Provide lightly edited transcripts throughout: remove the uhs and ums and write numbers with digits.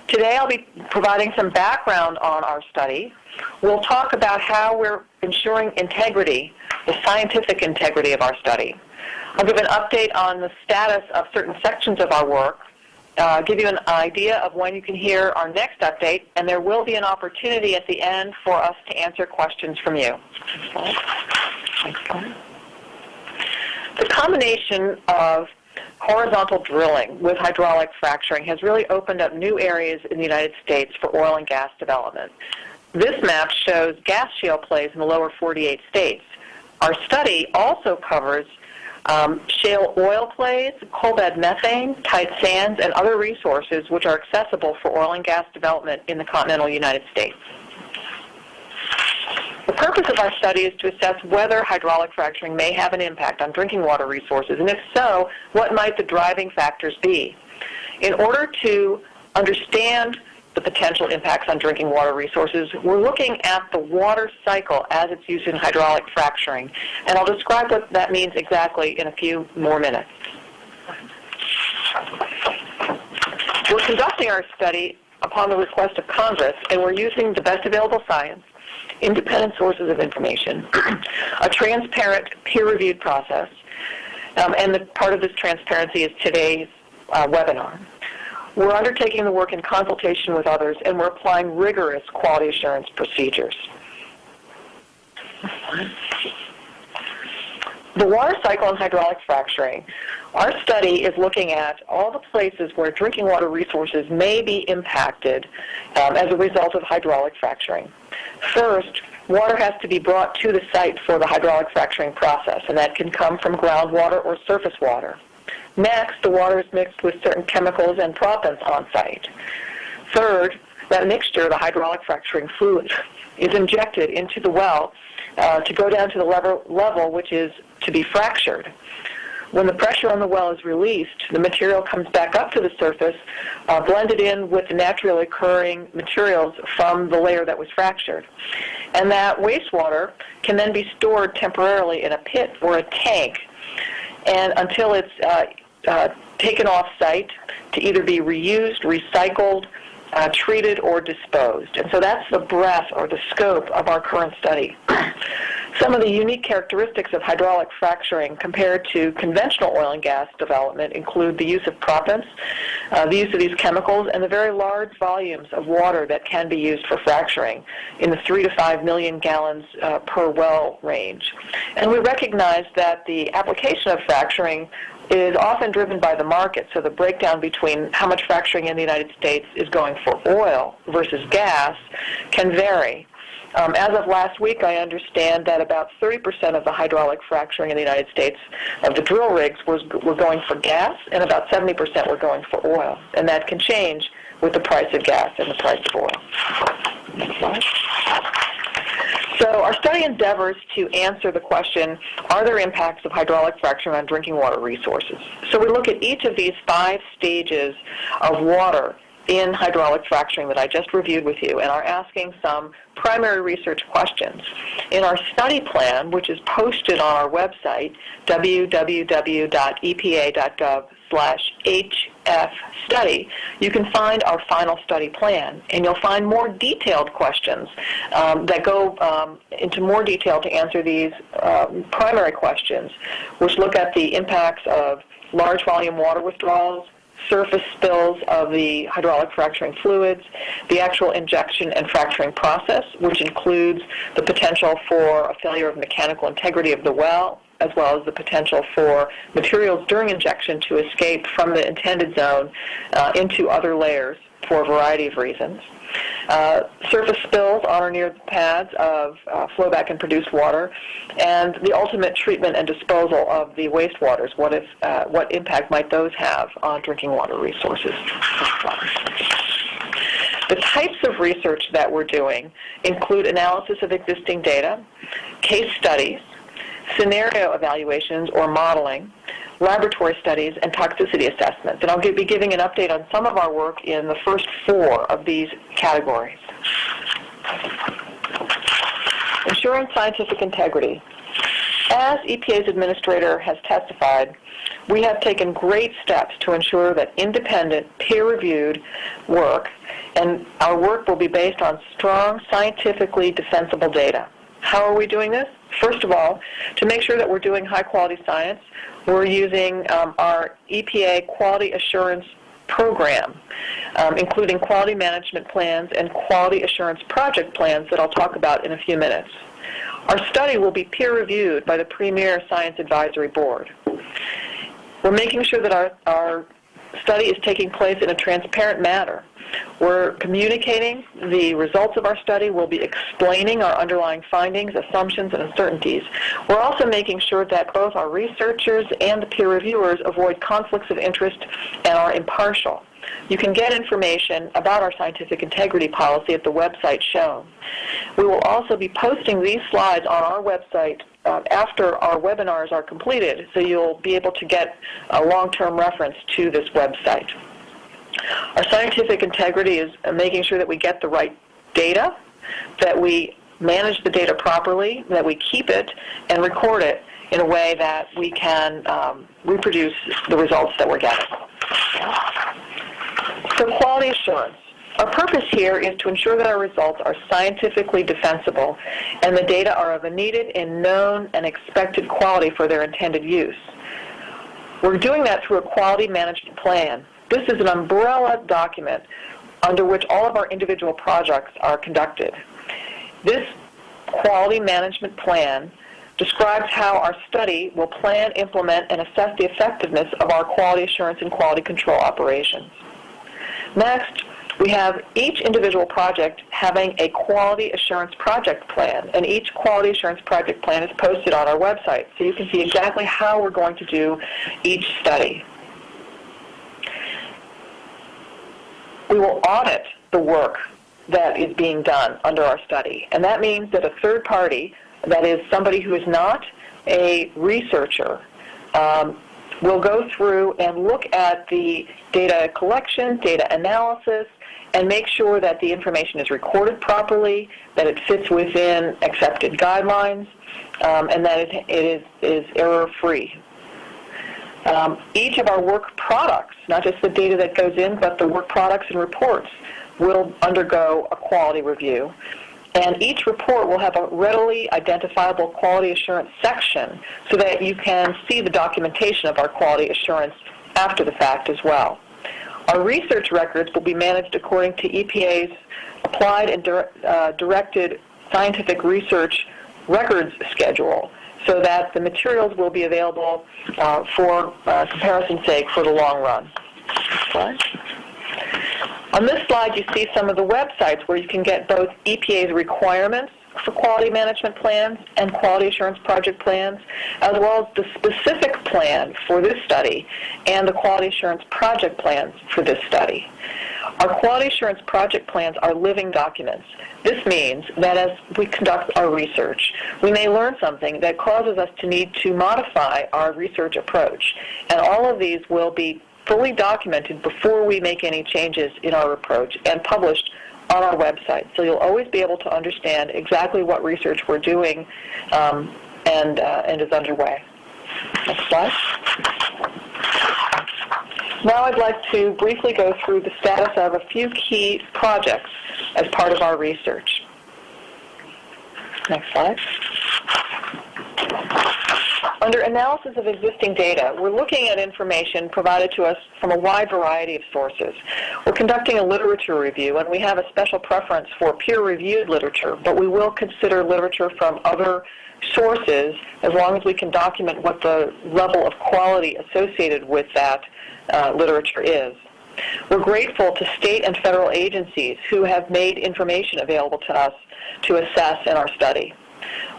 Today I'll be providing some background on our study. We'll talk about how we're ensuring integrity, the scientific integrity of our study. I'll give an update on the status of certain sections of our work, give you an idea of when you can hear our next update, and there will be an opportunity at the end for us to answer questions from you. The combination of horizontal drilling with hydraulic fracturing has really opened up new areas in the United States for oil and gas development. This map shows gas shale plays in the lower 48 states. Our study also covers shale oil plays, coal bed methane, tight sands, and other resources which are accessible for oil and gas development in the continental United States. The purpose of our study is to assess whether hydraulic fracturing may have an impact on drinking water resources, and if so, what might the driving factors be? In order to understand the potential impacts on drinking water resources, we're looking at the water cycle as it's used in hydraulic fracturing, and I'll describe what that means exactly in a few more minutes. We're conducting our study upon the request of Congress, and we're using the best available science, independent sources of information, a transparent, peer-reviewed process, and the part of this transparency is today's webinar. We're undertaking the work in consultation with others, and we're applying rigorous quality assurance procedures. The water cycle in hydraulic fracturing. Our study is looking at all the places where drinking water resources may be impacted as a result of hydraulic fracturing. First, water has to be brought to the site for the hydraulic fracturing process, and that can come from groundwater or surface water. Next, the water is mixed with certain chemicals and proppants on site. Third, that mixture, the hydraulic fracturing fluid, is injected into the well to go down to the level which is to be fractured. When the pressure on the well is released, the material comes back up to the surface, blended in with the naturally occurring materials from the layer that was fractured. And that wastewater can then be stored temporarily in a pit or a tank, and until it's taken off site to either be reused, recycled, treated, or disposed. And so that's the breadth or the scope of our current study. Some of the unique characteristics of hydraulic fracturing compared to conventional oil and gas development include the use of proppants, the use of these chemicals, and the very large volumes of water that can be used for fracturing in the 3 to 5 million gallons per well range. And we recognize that the application of fracturing is often driven by the market, so the breakdown between how much fracturing in the United States is going for oil versus gas can vary. As of last week, I understand that about 30% of the hydraulic fracturing in the United States of the drill rigs were going for gas, and about 70% were going for oil. And that can change with the price of gas and the price of oil. Next slide. So our study endeavors to answer the question, are there impacts of hydraulic fracturing on drinking water resources? So we look at each of these 5 stages of water in hydraulic fracturing that I just reviewed with you, and are asking some primary research questions. In our study plan, which is posted on our website, www.epa.gov/HF-study, you can find our final study plan, and you'll find more detailed questions that go into more detail to answer these primary questions, which look at the impacts of large volume water withdrawals, surface spills of the hydraulic fracturing fluids, the actual injection and fracturing process, which includes the potential for a failure of mechanical integrity of the well, as well as the potential for materials during injection to escape from the intended zone into other layers for a variety of reasons. Surface spills on or near the pads of flowback and produced water, and the ultimate treatment and disposal of the wastewaters. What impact might those have on drinking water resources? The types of research that we're doing include analysis of existing data, case studies, scenario evaluations or modeling, laboratory studies, and toxicity assessments. And I'll be giving an update on some of our work in the first 4 of these categories. Ensuring scientific integrity. as EPA's administrator has testified, we have taken great steps to ensure that independent, peer-reviewed work, and our work will be based on strong, scientifically defensible data. How are we doing this? First of all, to make sure that we're doing high-quality science, we're using our EPA quality assurance program, including quality management plans and quality assurance project plans that I'll talk about in a few minutes. Our study will be peer-reviewed by the premier science advisory board. We're making sure that our study is taking place in a transparent manner. We're communicating the results of our study. We'll be explaining our underlying findings, assumptions, and uncertainties. We're also making sure that both our researchers and the peer reviewers avoid conflicts of interest and are impartial. You can get information about our scientific integrity policy at the website shown. We will also be posting these slides on our website after our webinars are completed, so you'll be able to get a long-term reference to this website. Our scientific integrity is making sure that we get the right data, that we manage the data properly, that we keep it and record it in a way that we can reproduce the results that we're getting. So quality assurance. Our purpose here is to ensure that our results are scientifically defensible and the data are of a needed and known and expected quality for their intended use. We're doing that through a quality management plan. This is an umbrella document under which all of our individual projects are conducted. This quality management plan describes how our study will plan, implement, and assess the effectiveness of our quality assurance and quality control operations. Next, we have each individual project having a quality assurance project plan, and each quality assurance project plan is posted on our website, so you can see exactly how we're going to do each study. We will audit the work that is being done under our study, and that means that a third party, that is somebody who is not a researcher, will go through and look at the data collection, data analysis, and make sure that the information is recorded properly, that it fits within accepted guidelines, and that it is error-free. Each of our work products, not just the data that goes in, but the work products and reports, will undergo a quality review. And each report will have a readily identifiable quality assurance section so that you can see the documentation of our quality assurance after the fact as well. Our research records will be managed according to EPA's Applied and Directed Scientific Research Records Schedule, so that the materials will be available for comparison's sake for the long run. Next slide. On this slide, you see some of the websites where you can get both EPA's requirements for quality management plans and quality assurance project plans, as well as the specific plan for this study and the quality assurance project plans for this study. Our quality assurance project plans are living documents. This means that as we conduct our research, we may learn something that causes us to need to modify our research approach, and all of these will be fully documented before we make any changes in our approach and published on our website. So you'll always be able to understand exactly what research we're doing and is underway. Next slide. Now I'd like to briefly go through the status of a few key projects as part of our research. Next slide. Under analysis of existing data, we're looking at information provided to us from a wide variety of sources. We're conducting a literature review, and we have a special preference for peer-reviewed literature, but we will consider literature from other sources as long as we can document what the level of quality associated with that literature is. We're grateful to state and federal agencies who have made information available to us to assess in our study.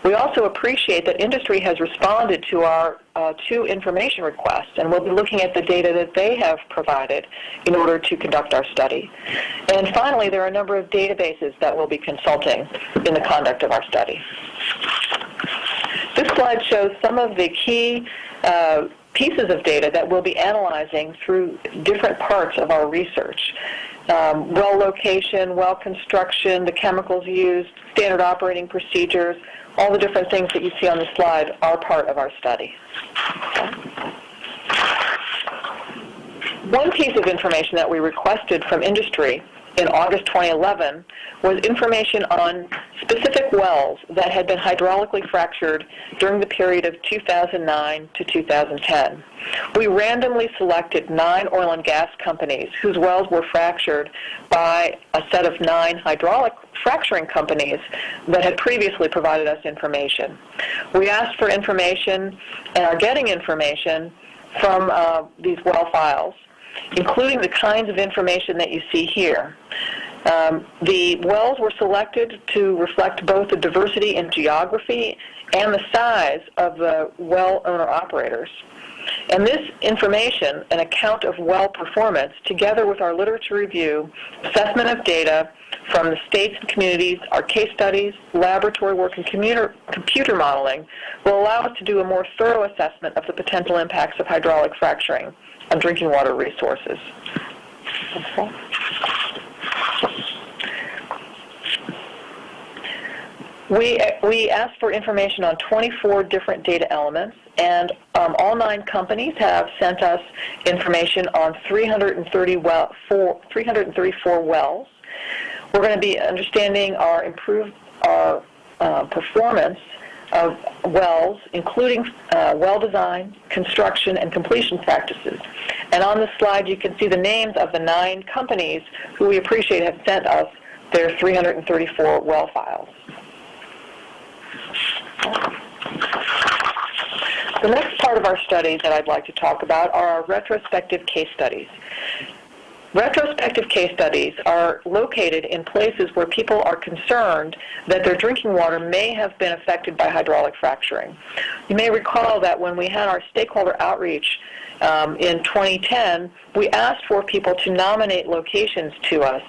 We also appreciate that industry has responded to our two information requests, and we'll be looking at the data that they have provided in order to conduct our study. And finally, there are a number of databases that we'll be consulting in the conduct of our study. This slide shows some of the key pieces of data that we'll be analyzing through different parts of our research. Well location, well construction, the chemicals used, standard operating procedures, all the different things that you see on the slide are part of our study. One piece of information that we requested from industry in August 2011 was information on specific wells that had been hydraulically fractured during the period of 2009 to 2010. We randomly selected 9 oil and gas companies whose wells were fractured by a set of 9 hydraulic fracturing companies that had previously provided us information. We asked for information and are getting information from these well files, including the kinds of information that you see here. The wells were selected to reflect both the diversity in geography and the size of the well owner-operators. And this information, an account of well performance, together with our literature review, assessment of data from the states and communities, our case studies, laboratory work, and computer modeling, will allow us to do a more thorough assessment of the potential impacts of hydraulic fracturing on drinking water resources. Okay. We asked for information on 24 different data elements, and all 9 companies have sent us information on 334 wells. We're going to be understanding our improved performance of wells, including well design, construction, and completion practices. And on the slide, you can see the names of the 9 companies who we appreciate have sent us their 334 well files. The next part of our study that I'd like to talk about are our retrospective case studies. Retrospective case studies are located in places where people are concerned that their drinking water may have been affected by hydraulic fracturing. You may recall that when we had our stakeholder outreach in 2010, we asked for people to nominate locations to us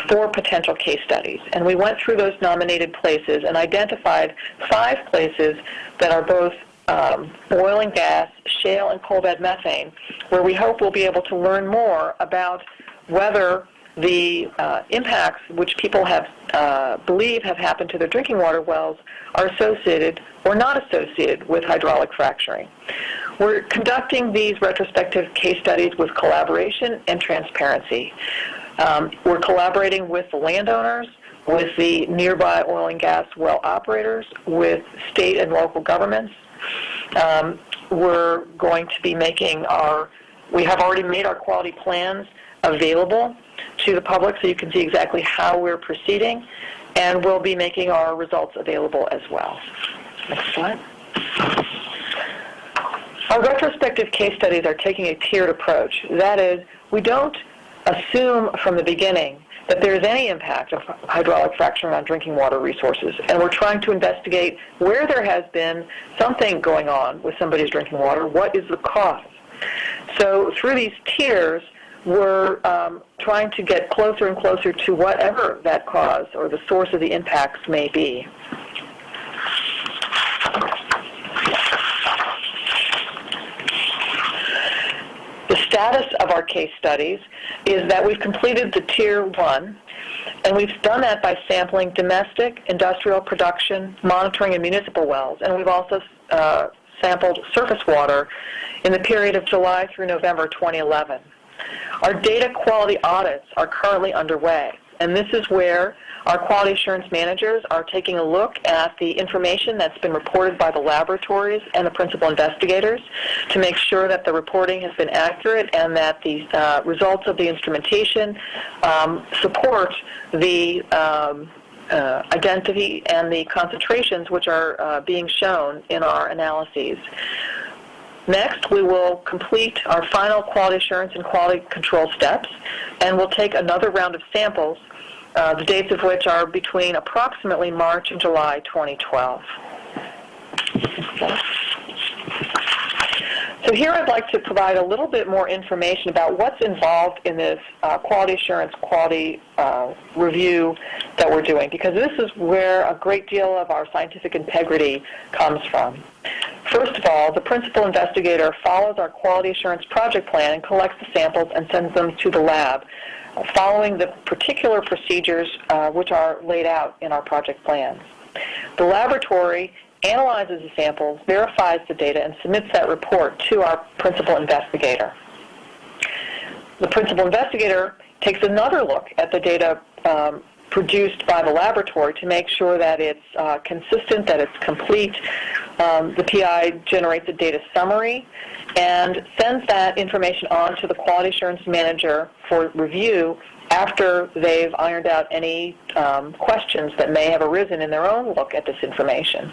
for potential case studies. And we went through those nominated places and identified 5 places that are both oil and gas, shale and coal bed methane, where we hope we'll be able to learn more about whether the impacts which people have believe have happened to their drinking water wells are associated or not associated with hydraulic fracturing. We're conducting these retrospective case studies with collaboration and transparency. We're collaborating with the landowners, with the nearby oil and gas well operators, with state and local governments. We're going to be we have already made our quality plans available to the public so you can see exactly how we're proceeding, and we'll be making our results available as well. Next slide. Our retrospective case studies are taking a tiered approach. That is, we don't assume from the beginning that there is any impact of hydraulic fracturing on drinking water resources, and we're trying to investigate where there has been something going on with somebody's drinking water, what is the cause. So through these tiers, we're trying to get closer and closer to whatever that cause or the source of the impacts may be. The status of our case studies is that we've completed the Tier 1, and we've done that by sampling domestic, industrial, production, monitoring, and municipal wells. And we've also sampled surface water in the period of July through November 2011. Our data quality audits are currently underway, and this is where our quality assurance managers are taking a look at the information that's been reported by the laboratories and the principal investigators to make sure that the reporting has been accurate and that the results of the instrumentation support the identity and the concentrations which are being shown in our analyses. Next, we will complete our final quality assurance and quality control steps, and we'll take another round of samples, the dates of which are between approximately March and July 2012. Okay. So here I'd like to provide a little bit more information about what's involved in this quality assurance, quality review that we're doing, because this is where a great deal of our scientific integrity comes from. First of all, the principal investigator follows our quality assurance project plan and collects the samples and sends them to the lab, following the particular procedures which are laid out in our project plans. The laboratory analyzes the samples, verifies the data, and submits that report to our principal investigator. The principal investigator takes another look at the data produced by the laboratory to make sure that it's consistent, that it's complete. The PI generates a data summary and sends that information on to the quality assurance manager for review after they've ironed out any questions that may have arisen in their own look at this information.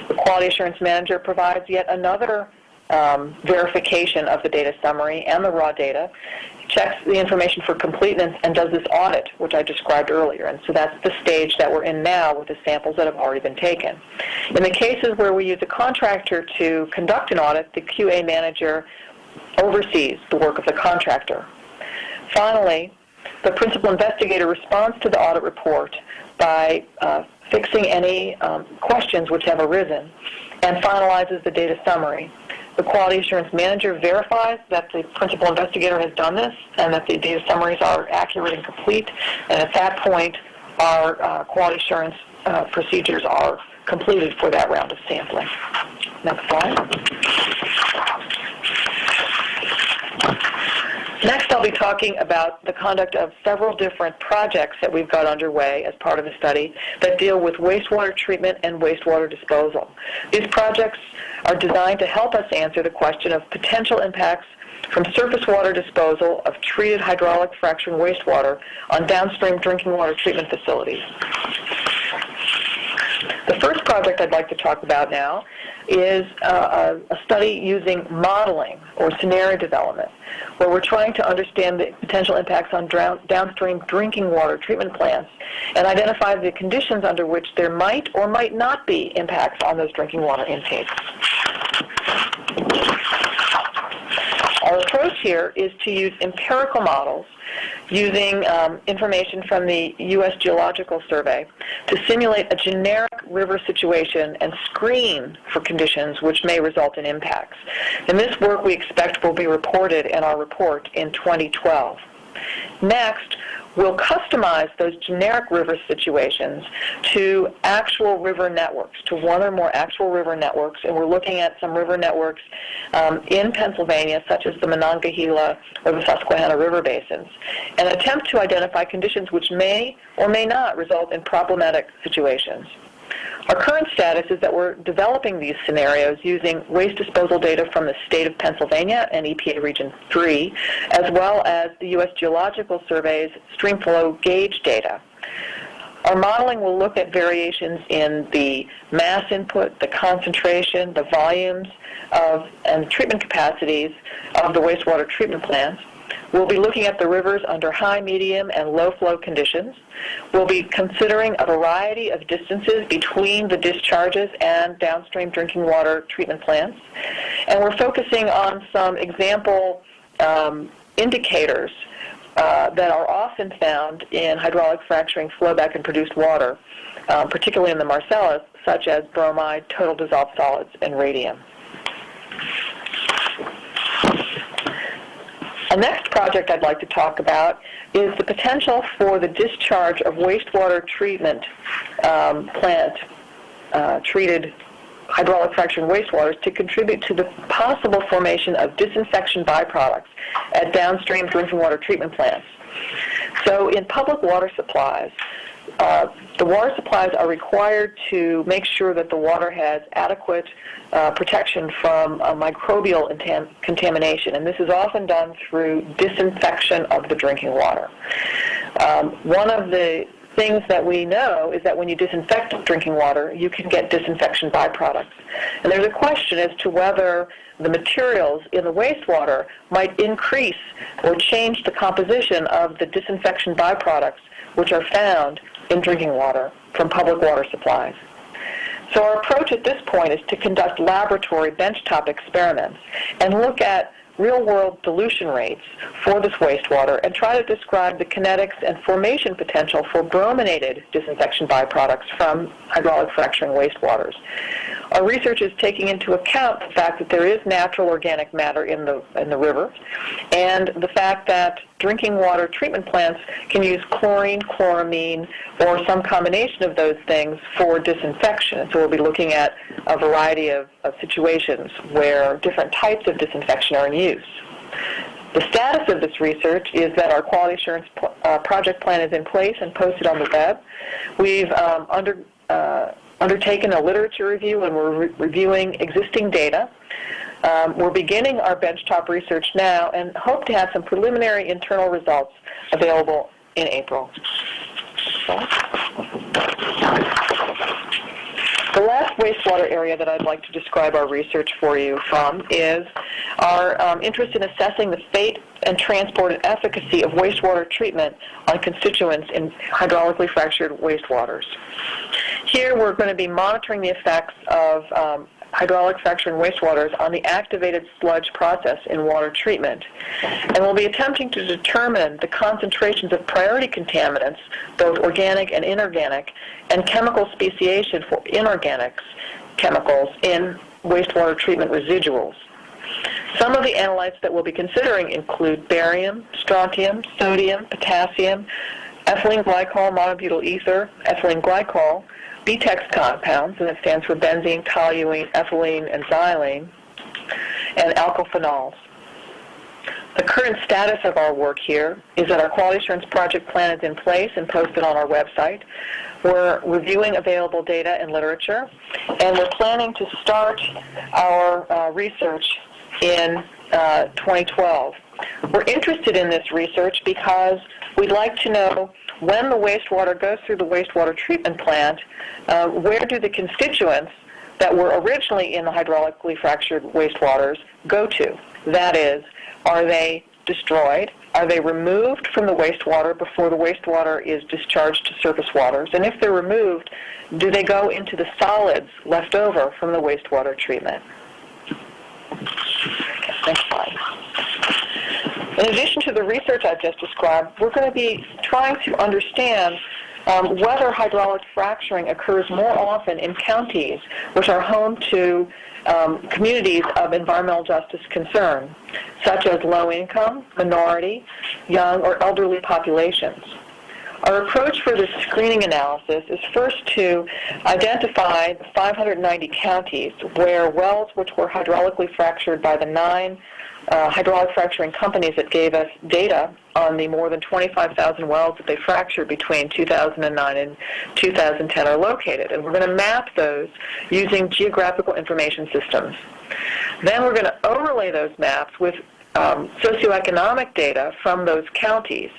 The quality assurance manager provides yet another verification of the data summary and the raw data, checks the information for completeness, and does this audit, which I described earlier. And so that's the stage that we're in now with the samples that have already been taken. In the cases where we use a contractor to conduct an audit, the QA manager oversees the work of the contractor. Finally, the principal investigator responds to the audit report by fixing any questions which have arisen and finalizes the data summary. The quality assurance manager verifies that the principal investigator has done this and that the data summaries are accurate and complete, and at that point our quality assurance procedures are completed for that round of sampling. Next slide. Next, I'll be talking about the conduct of several different projects that we've got underway as part of the study that deal with wastewater treatment and wastewater disposal. These projects are designed to help us answer the question of potential impacts from surface water disposal of treated hydraulic fracturing wastewater on downstream drinking water treatment facilities. The first project I'd like to talk about now is a study using modeling or scenario development, where we're trying to understand the potential impacts on downstream drinking water treatment plants and identify the conditions under which there might or might not be impacts on those drinking water intakes. Our approach here is to use empirical models using information from the U.S. Geological Survey to simulate a generic river situation and screen for conditions which may result in impacts. And this work we expect will be reported in our report in 2012. Next, we'll customize those generic river situations to actual river networks, to one or more actual river networks, and we're looking at some river networks in Pennsylvania, such as the Monongahela or the Susquehanna River basins, and attempt to identify conditions which may or may not result in problematic situations. Our current status is that we're developing these scenarios using waste disposal data from the state of Pennsylvania and EPA Region 3, as well as the U.S. Geological Survey's streamflow gauge data. Our modeling will look at variations in the mass input, the concentration, the volumes and treatment capacities of the wastewater treatment plants. We'll be looking at the rivers under high, medium, and low flow conditions. We'll be considering a variety of distances between the discharges and downstream drinking water treatment plants. And we're focusing on some example indicators that are often found in hydraulic fracturing flowback and produced water, particularly in the Marcellus, such as bromide, total dissolved solids, and radium. The next project I'd like to talk about is the potential for the discharge of wastewater treatment plant treated hydraulic fracturing wastewaters to contribute to the possible formation of disinfection byproducts at downstream drinking water treatment plants. So in public water supplies, the water supplies are required to make sure that the water has adequate protection from microbial contamination, and this is often done through disinfection of the drinking water. One of the things that we know is that when you disinfect drinking water, you can get disinfection byproducts. And there's a question as to whether the materials in the wastewater might increase or change the composition of the disinfection byproducts which are found in drinking water from public water supplies. So our approach at this point is to conduct laboratory benchtop experiments and look at real-world dilution rates for this wastewater and try to describe the kinetics and formation potential for brominated disinfection byproducts from hydraulic fracturing wastewaters. Our research is taking into account the fact that there is natural organic matter in the river, and the fact that drinking water treatment plants can use chlorine, chloramine, or some combination of those things for disinfection. So we'll be looking at a variety of situations where different types of disinfection are in use. The status of this research is that our quality assurance project plan is in place and posted on the web. We've undertaken a literature review, and we're reviewing existing data. We're beginning our benchtop research now and hope to have some preliminary internal results available in April. The last wastewater area that I'd like to describe our research for you from is our interest in assessing the fate and transport and efficacy of wastewater treatment on constituents in hydraulically fractured wastewaters. Here we're going to be monitoring the effects of hydraulic fracturing wastewaters on the activated sludge process in water treatment. And we'll be attempting to determine the concentrations of priority contaminants, both organic and inorganic, and chemical speciation for inorganic chemicals in wastewater treatment residuals. Some of the analytes that we'll be considering include barium, strontium, sodium, potassium, ethylene glycol, monobutyl ether, ethylene glycol, BTEX compounds, and it stands for benzene, toluene, ethylene, and xylene, and alkophenols. The current status of our work here is that our quality assurance project plan is in place and posted on our website. We're reviewing available data and literature, and we're planning to start our research in 2012. We're interested in this research because we'd like to know when the wastewater goes through the wastewater treatment plant, where do the constituents that were originally in the hydraulically fractured wastewaters go to? That is, are they destroyed? Are they removed from the wastewater before the wastewater is discharged to surface waters? And if they're removed, do they go into the solids left over from the wastewater treatment? Okay, next slide. In addition to the research I've just described, we're going to be trying to understand whether hydraulic fracturing occurs more often in counties which are home to communities of environmental justice concern, such as low-income, minority, young, or elderly populations. Our approach for this screening analysis is first to identify the 590 counties where wells which were hydraulically fractured by the 9 hydraulic fracturing companies that gave us data on the more than 25,000 wells that they fractured between 2009 and 2010 are located. And we're going to map those using geographical information systems. Then we're going to overlay those maps with socioeconomic data from those counties.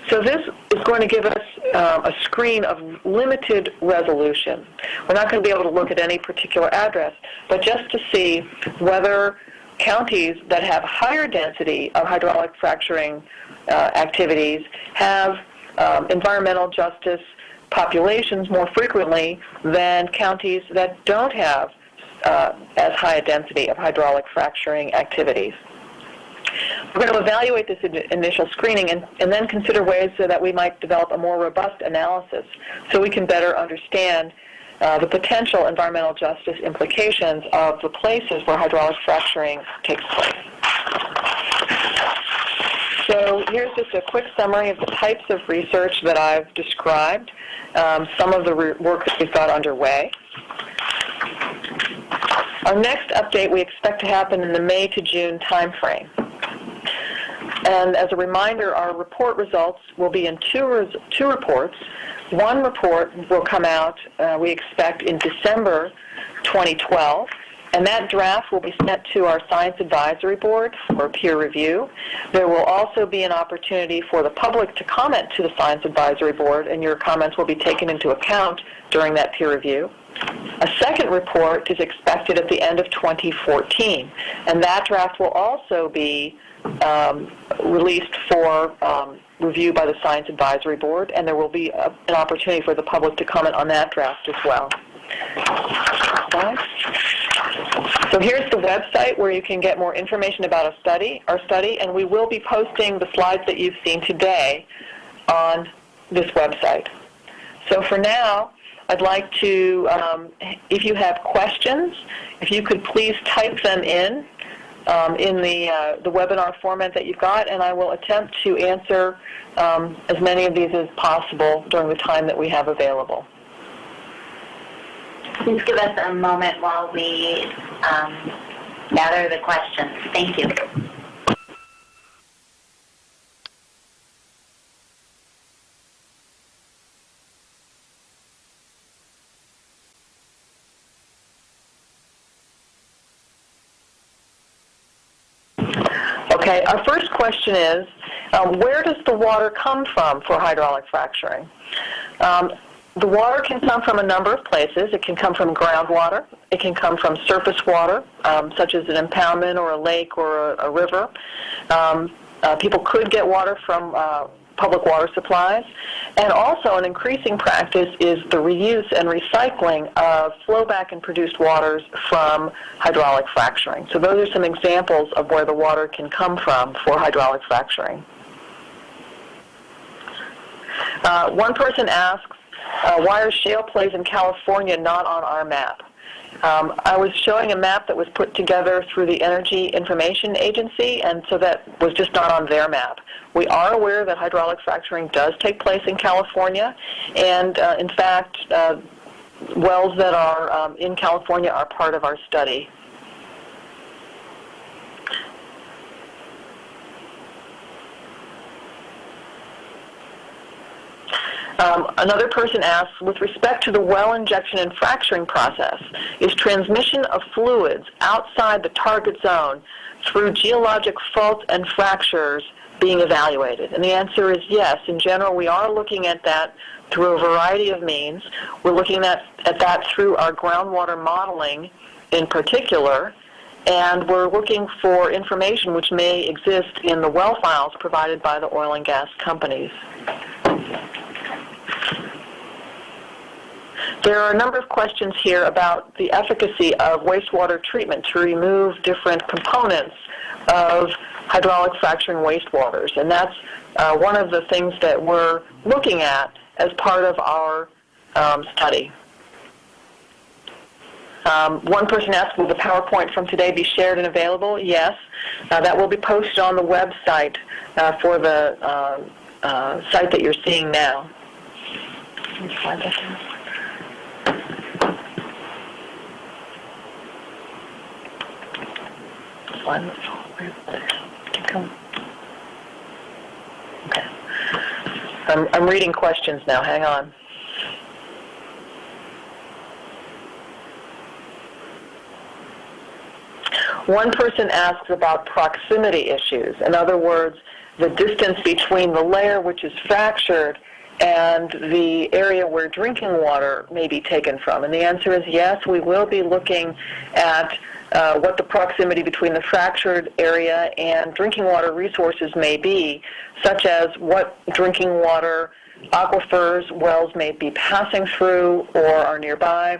So this is going to give us a screen of limited resolution. We're not going to be able to look at any particular address, but just to see whether counties that have higher density of hydraulic fracturing activities have environmental justice populations more frequently than counties that don't have as high a density of hydraulic fracturing activities. We're going to evaluate this initial screening and then consider ways so that we might develop a more robust analysis so we can better understand the potential environmental justice implications of the places where hydraulic fracturing takes place. So here's just a quick summary of the types of research that I've described, some of the work that we've got underway. Our next update we expect to happen in the May to June timeframe. And as a reminder, our report results will be in two reports. One report will come out, we expect, in December 2012, and that draft will be sent to our Science Advisory Board for peer review. There will also be an opportunity for the public to comment to the Science Advisory Board, and your comments will be taken into account during that peer review. A second report is expected at the end of 2014, and that draft will also be released for review by the Science Advisory Board, and there will be an opportunity for the public to comment on that draft as well. So here's the website where you can get more information about our study, and we will be posting the slides that you've seen today on this website. So for now, I'd like to, if you have questions, if you could please type them in the webinar format that you've got, and I will attempt to answer as many of these as possible during the time that we have available. Please give us a moment while we gather the questions. Thank you. Okay, our first question is, where does the water come from for hydraulic fracturing? The water can come from a number of places. It can come from groundwater. It can come from surface water, such as an impoundment or a lake or a river. People could get water from public water supplies. And also an increasing practice is the reuse and recycling of flowback and produced waters from hydraulic fracturing. So those are some examples of where the water can come from for hydraulic fracturing. One person asks, why are shale plays in California not on our map? I was showing a map that was put together through the Energy Information Agency, and so that was just not on their map. We are aware that hydraulic fracturing does take place in California, and in fact, wells that are in California are part of our study. Another person asks, with respect to the well injection and fracturing process, is transmission of fluids outside the target zone through geologic faults and fractures being evaluated? And the answer is yes. In general, we are looking at that through a variety of means. We're looking at that through our groundwater modeling in particular, and we're looking for information which may exist in the well files provided by the oil and gas companies. There are a number of questions here about the efficacy of wastewater treatment to remove different components of hydraulic fracturing wastewaters, and that's one of the things that we're looking at as part of our study. One person asked, will the PowerPoint from today be shared and available? Yes. That will be posted on the website for the site that you're seeing now. Let me slide that down. Okay. I'm reading questions now. Hang on. One person asks about proximity issues. In other words, the distance between the layer which is fractured and the area where drinking water may be taken from. And the answer is yes, we will be looking at what the proximity between the fractured area and drinking water resources may be, such as what drinking water aquifers wells may be passing through or are nearby.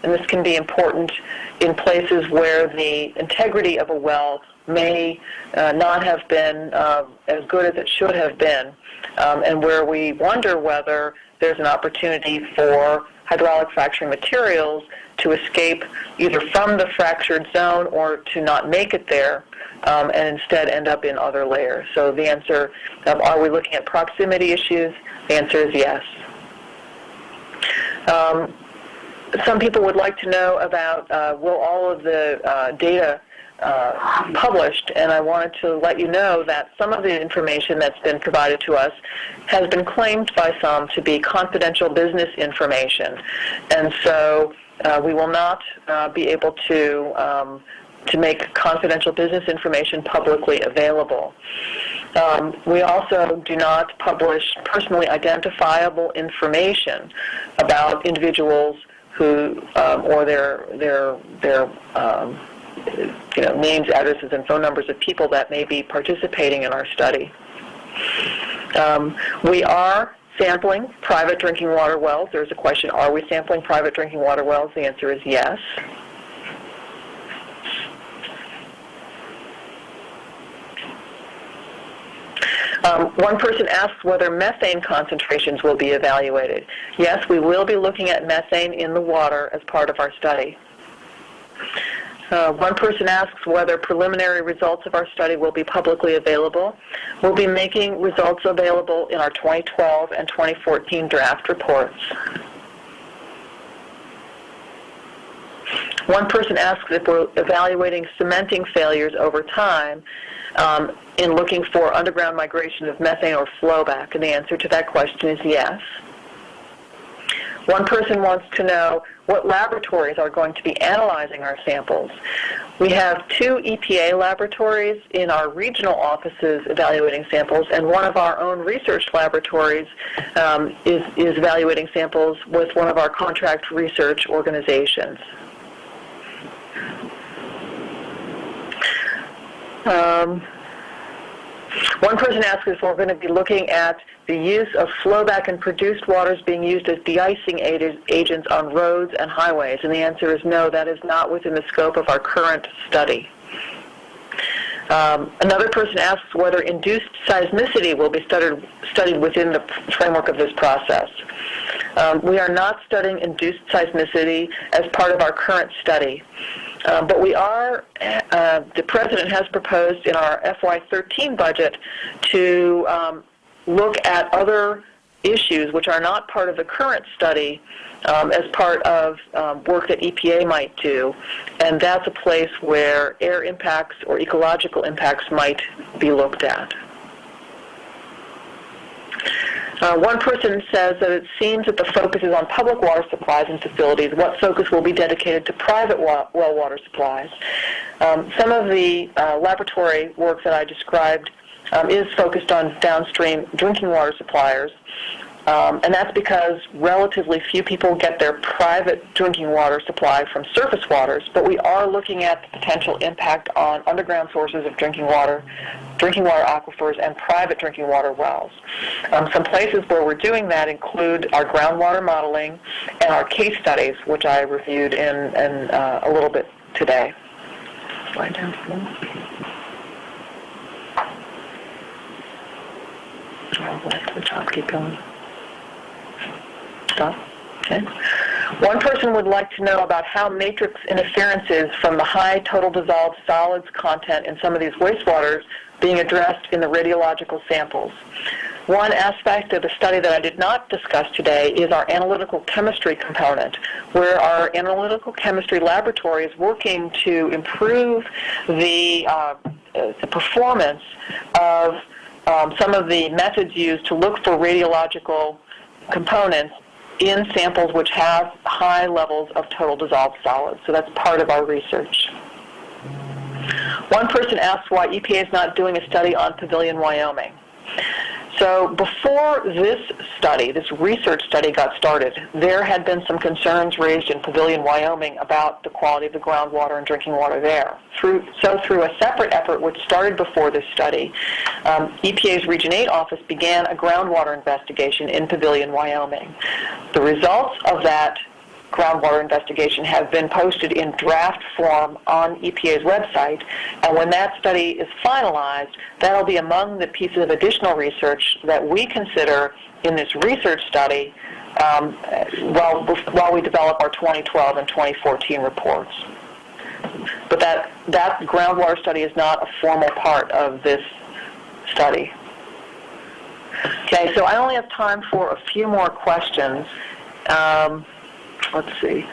And this can be important in places where the integrity of a well may not have been as good as it should have been, and where we wonder whether there's an opportunity for hydraulic fracturing materials to escape either from the fractured zone or to not make it there and instead end up in other layers. So the answer of are we looking at proximity issues? The answer is yes. Some people would like to know about will all of the data published, and I wanted to let you know that some of the information that's been provided to us has been claimed by some to be confidential business information, and so we will not be able to make confidential business information publicly available. We also do not publish personally identifiable information about individuals who or their names, addresses, and phone numbers of people that may be participating in our study. We are sampling private drinking water wells. There's a question, are we sampling private drinking water wells? The answer is yes. One person asks whether methane concentrations will be evaluated. Yes, we will be looking at methane in the water as part of our study. One person asks whether preliminary results of our study will be publicly available. We'll be making results available in our 2012 and 2014 draft reports. One person asks if we're evaluating cementing failures over time in looking for underground migration of methane or flowback, and the answer to that question is yes. One person wants to know what laboratories are going to be analyzing our samples. We have 2 EPA laboratories in our regional offices evaluating samples, and one of our own research laboratories is evaluating samples with one of our contract research organizations. One person asked if we're going to be looking at the use of flowback and produced waters being used as de-icing agents on roads and highways, and the answer is no, that is not within the scope of our current study. Another person asks whether induced seismicity will be studied within the framework of this process. We are not studying induced seismicity as part of our current study. But we are, the President has proposed in our FY13 budget to look at other issues which are not part of the current study as part of work that EPA might do, and that's a place where air impacts or ecological impacts might be looked at. One person says that it seems that the focus is on public water supplies and facilities. What focus will be dedicated to private well water supplies? Some of the laboratory work that I described is focused on downstream drinking water suppliers, and that's because relatively few people get their private drinking water supply from surface waters, but we are looking at the potential impact on underground sources of drinking water aquifers, and private drinking water wells. Some places where we're doing that include our groundwater modeling and our case studies, which I reviewed in a little bit today. Slide down to I'll left to the top, keep going. Stop. Okay. One person would like to know about how matrix interferences from the high total dissolved solids content in some of these wastewaters being addressed in the radiological samples. One aspect of the study that I did not discuss today is our analytical chemistry component, where our analytical chemistry laboratory is working to improve the performance of some of the methods used to look for radiological components in samples which have high levels of total dissolved solids. So that's part of our research. One person asked why EPA is not doing a study on Pavilion, Wyoming. So before this study, this research study got started, there had been some concerns raised in Pavilion, Wyoming about the quality of the groundwater and drinking water there. Through a separate effort which started before this study, EPA's Region 8 office began a groundwater investigation in Pavilion, Wyoming. The results of that groundwater investigation have been posted in draft form on EPA's website, and when that study is finalized, that'll be among the pieces of additional research that we consider in this research study while we develop our 2012 and 2014 reports. But that groundwater study is not a formal part of this study. Okay, so I only have time for a few more questions. Let's see.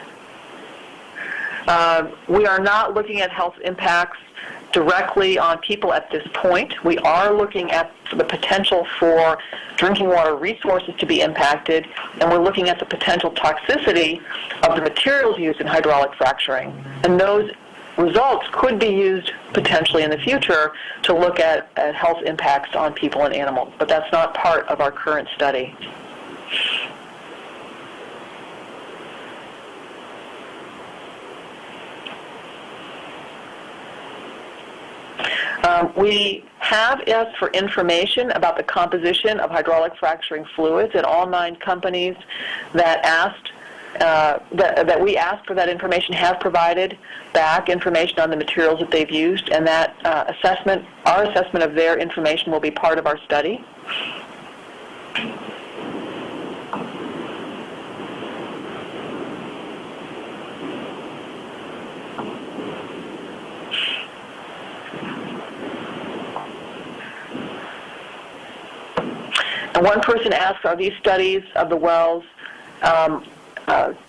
We are not looking at health impacts directly on people at this point. We are looking at the potential for drinking water resources to be impacted, and we're looking at the potential toxicity of the materials used in hydraulic fracturing. And those results could be used potentially in the future to look at health impacts on people and animals, but that's not part of our current study. We have asked for information about the composition of hydraulic fracturing fluids, and all 9 companies that asked that we ask for that information have provided back information on the materials that they've used, and that our assessment of their information will be part of our study. And one person asks, are these studies of the wells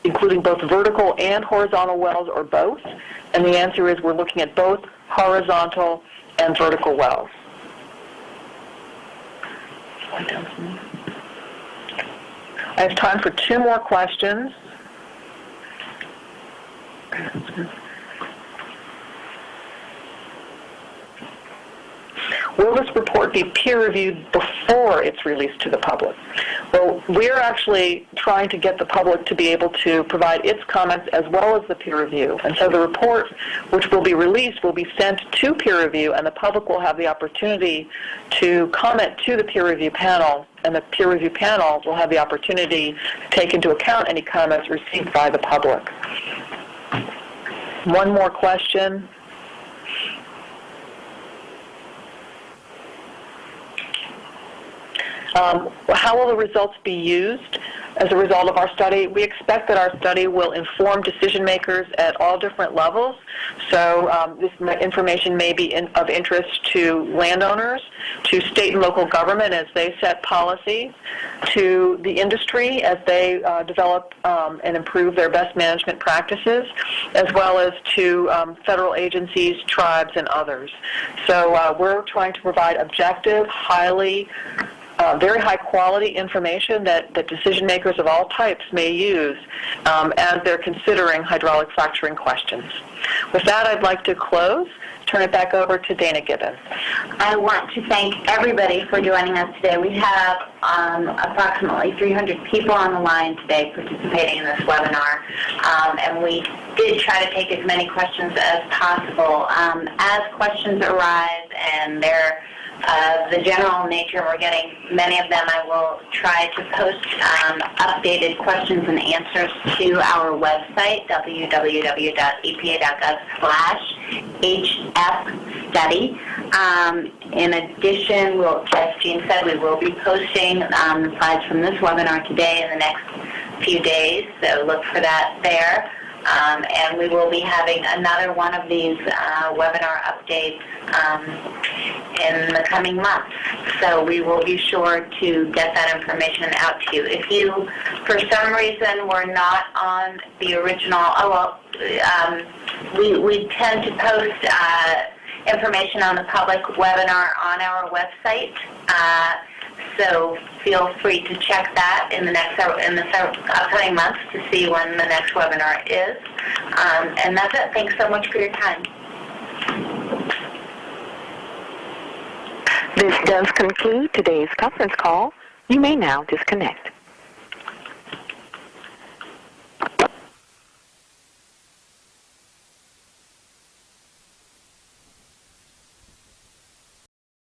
including both vertical and horizontal wells, or both? And the answer is we're looking at both horizontal and vertical wells. I have time for 2 more questions. Will this report be peer-reviewed before it's released to the public? Well, we're actually trying to get the public to be able to provide its comments as well as the peer review. And so the report, which will be released, will be sent to peer review, and the public will have the opportunity to comment to the peer review panel, and the peer review panel will have the opportunity to take into account any comments received by the public. One more question. How will the results be used as a result of our study? We expect that our study will inform decision makers at all different levels. So this information may be of interest to landowners, to state and local government as they set policy, to the industry as they develop and improve their best management practices, as well as to federal agencies, tribes, and others. So we're trying to provide objective, very high-quality information that decision makers of all types may use as they're considering hydraulic fracturing questions. With that, I'd like to close. Turn it back over to Dana Gibbon. I want to thank everybody for joining us today. We have approximately 300 people on the line today participating in this webinar, and we did try to take as many questions as possible. As questions arise and they're the general nature, we're getting many of them, I will try to post updated questions and answers to our website, www.epa.gov/HF-study. In addition, as Jean said, we will be posting the slides from this webinar today in the next few days, so look for that there. And we will be having another one of these webinar updates in the coming months. So we will be sure to get that information out to you. If you, for some reason, were not on the original, we tend to post information on the public webinar on our website. So feel free to check that in the upcoming months to see when the next webinar is. And that's it. Thanks so much for your time. This does conclude today's conference call. You may now disconnect.